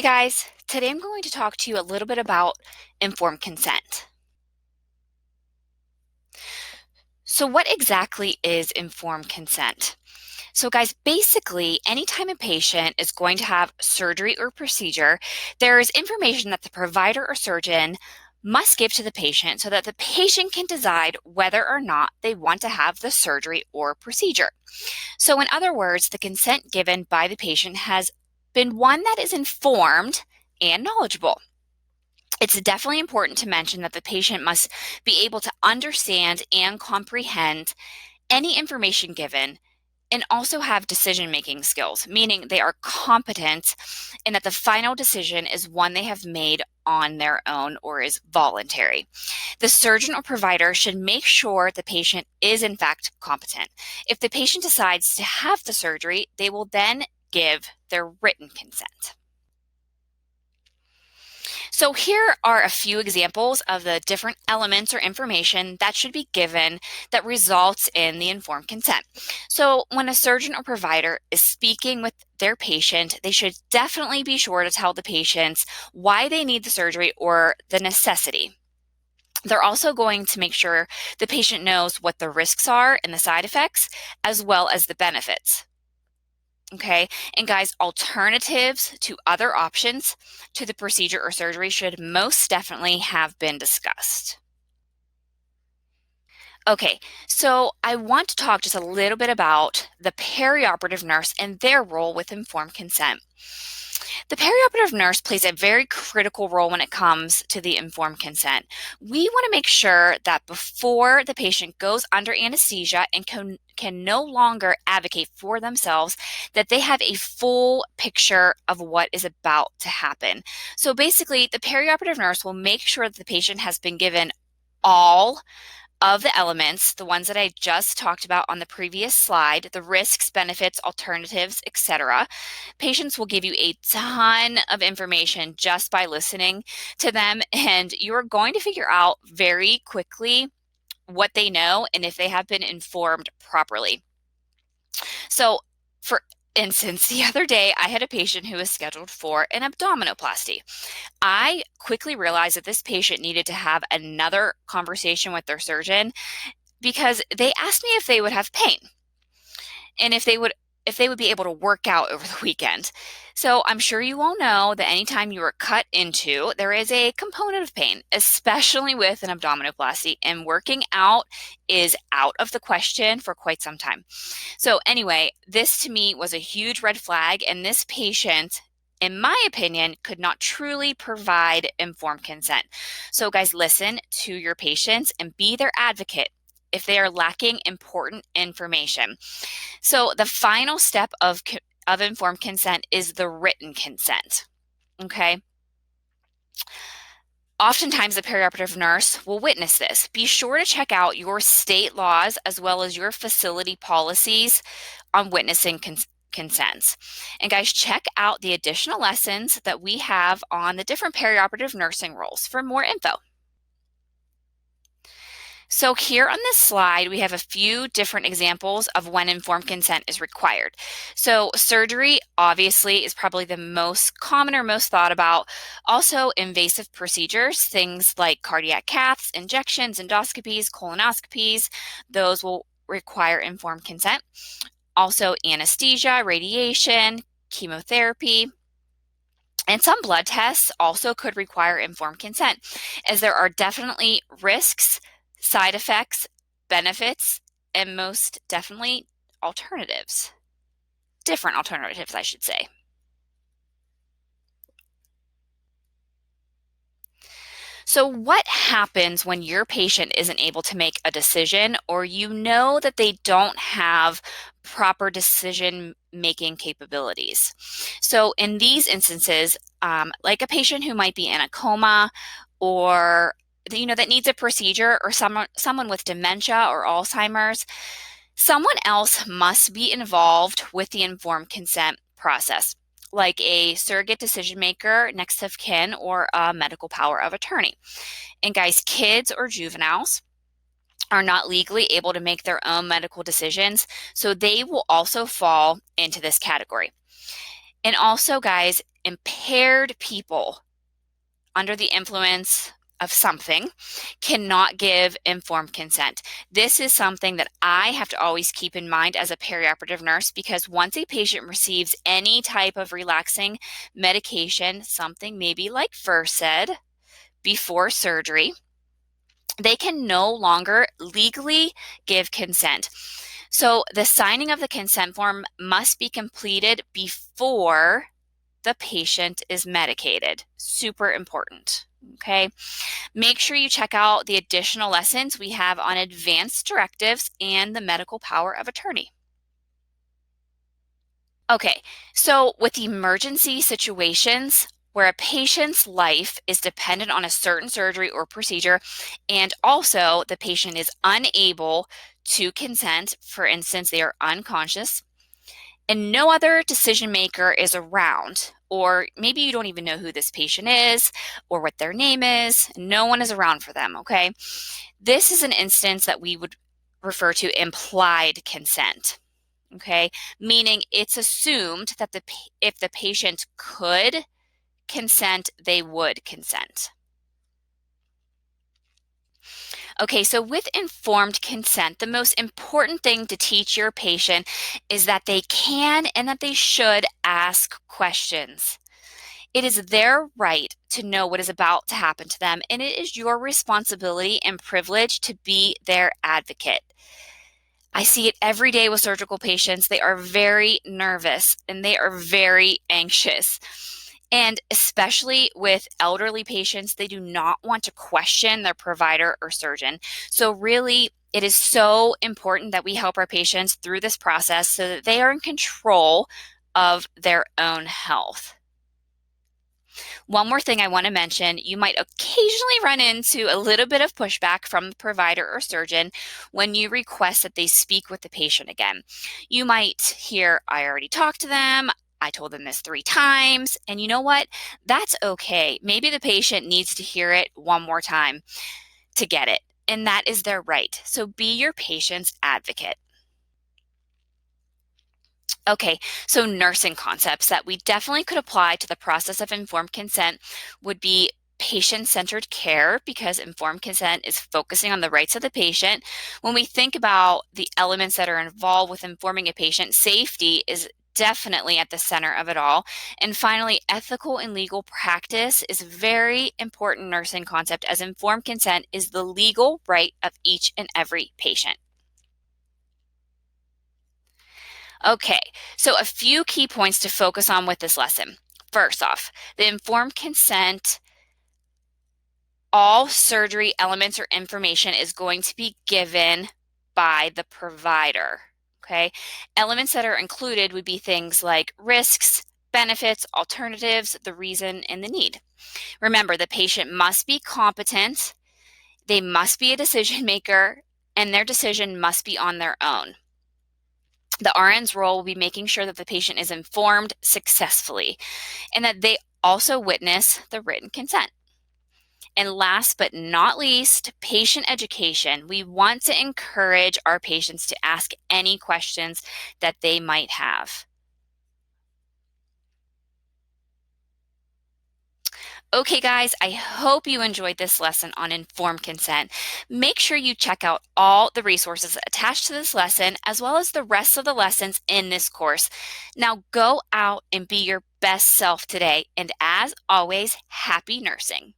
guys, today I'm going to talk to you a little bit about informed consent. So what exactly is informed consent? So guys, basically, anytime a patient is going to have surgery or procedure, there is information that the provider or surgeon must give to the patient so that the patient can decide whether or not they want to have the surgery or procedure. So in other words, the consent given by the patient has been one that is informed and knowledgeable. It's definitely important to mention that the patient must be able to understand and comprehend any information given and also have decision-making skills, meaning they are competent and that the final decision is one they have made on their own or is voluntary. The surgeon or provider should make sure the patient is in fact competent. If the patient decides to have the surgery, they will then give their written consent. So here are a few examples of the different elements or information that should be given that results in the informed consent. So when a surgeon or provider is speaking with their patient, they should definitely be sure to tell the patients why they need the surgery or the necessity. They're also going to make sure the patient knows what the risks are and the side effects, as well as the benefits. Okay, and guys, alternatives to other options to the procedure or surgery should most definitely have been discussed. Okay, so I want to talk just a little bit about the perioperative nurse and their role with informed consent. The perioperative nurse plays a very critical role when it comes to the informed consent. We want to make sure that before the patient goes under anesthesia and can no longer advocate for themselves, that they have a full picture of what is about to happen. So basically, the perioperative nurse will make sure that the patient has been given all of the elements, the ones that I just talked about on the previous slide, the risks, benefits, alternatives, etc. Patients will give you a ton of information just by listening to them, and you're going to figure out very quickly what they know and if they have been informed properly. So, for instance, the other day I had a patient who was scheduled for an abdominoplasty. I quickly realized that this patient needed to have another conversation with their surgeon because they asked me if they would have pain and if they would be able to work out over the weekend. So I'm sure you all know that anytime you are cut into, there is a component of pain, especially with an abdominoplasty, and working out is out of the question for quite some time. So anyway, this to me was a huge red flag, and this patient, in my opinion, could not truly provide informed consent. So guys, listen to your patients and be their advocate if they are lacking important information. So the final step of informed consent is the written consent. Okay. Oftentimes, the perioperative nurse will witness this. Be sure to check out your state laws as well as your facility policies on witnessing consents. And guys, check out the additional lessons that we have on the different perioperative nursing roles for more info. So here on this slide, we have a few different examples of when informed consent is required. So surgery, obviously, is probably the most common or most thought about. Also, invasive procedures, things like cardiac caths, injections, endoscopies, colonoscopies, those will require informed consent. Also, anesthesia, radiation, chemotherapy, and some blood tests also could require informed consent, as there are definitely risks, side effects, benefits, and most definitely alternatives. Different alternatives, I should say. So what happens when your patient isn't able to make a decision, or you know that they don't have proper decision-making capabilities? So in these instances, like a patient who might be in a coma or that needs a procedure, or someone with dementia or Alzheimer's, someone else must be involved with the informed consent process, like a surrogate decision maker, next of kin, or a medical power of attorney. And guys, kids or juveniles are not legally able to make their own medical decisions, so they will also fall into this category. And also, guys, impaired people under the influence of something cannot give informed consent. This is something that I have to always keep in mind as a perioperative nurse, because once a patient receives any type of relaxing medication, something maybe like Versed, before surgery, they can no longer legally give consent. So the signing of the consent form must be completed before the patient is medicated. Super important. Okay. Make sure you check out the additional lessons we have on advanced directives and the medical power of attorney. Okay, so with emergency situations where a patient's life is dependent on a certain surgery or procedure, and also the patient is unable to consent, for instance, they are unconscious, and no other decision maker is around, or maybe you don't even know who this patient is or what their name is, no one is around for them, okay? This is an instance that we would refer to implied consent. Okay, meaning it's assumed that if the patient could consent, they would consent. Okay, so with informed consent, the most important thing to teach your patient is that they can and that they should ask questions. It is their right to know what is about to happen to them, and it is your responsibility and privilege to be their advocate. I see it every day with surgical patients. They are very nervous and they are very anxious. And especially with elderly patients, they do not want to question their provider or surgeon. So really, it is so important that we help our patients through this process so that they are in control of their own health. One more thing I want to mention, you might occasionally run into a little bit of pushback from the provider or surgeon when you request that they speak with the patient again. You might hear, I already talked to them, I told them this 3 times, and you know what? That's okay. Maybe the patient needs to hear it one more time to get it, and that is their right. So be your patient's advocate. Okay, so nursing concepts that we definitely could apply to the process of informed consent would be patient-centered care, because informed consent is focusing on the rights of the patient. When we think about the elements that are involved with informing a patient, safety is definitely at the center of it all. And finally, ethical and legal practice is a very important nursing concept, as informed consent is the legal right of each and every patient. Okay, so a few key points to focus on with this lesson. First off, the informed consent, all surgery elements or information is going to be given by the provider, okay? Elements that are included would be things like risks, benefits, alternatives, the reason, and the need. Remember, the patient must be competent, they must be a decision maker, and their decision must be on their own. The RN's role will be making sure that the patient is informed successfully and that they also witness the written consent. And last but not least, patient education. We want to encourage our patients to ask any questions that they might have. Okay, guys, I hope you enjoyed this lesson on informed consent. Make sure you check out all the resources attached to this lesson, as well as the rest of the lessons in this course. Now go out and be your best self today. And as always, happy nursing.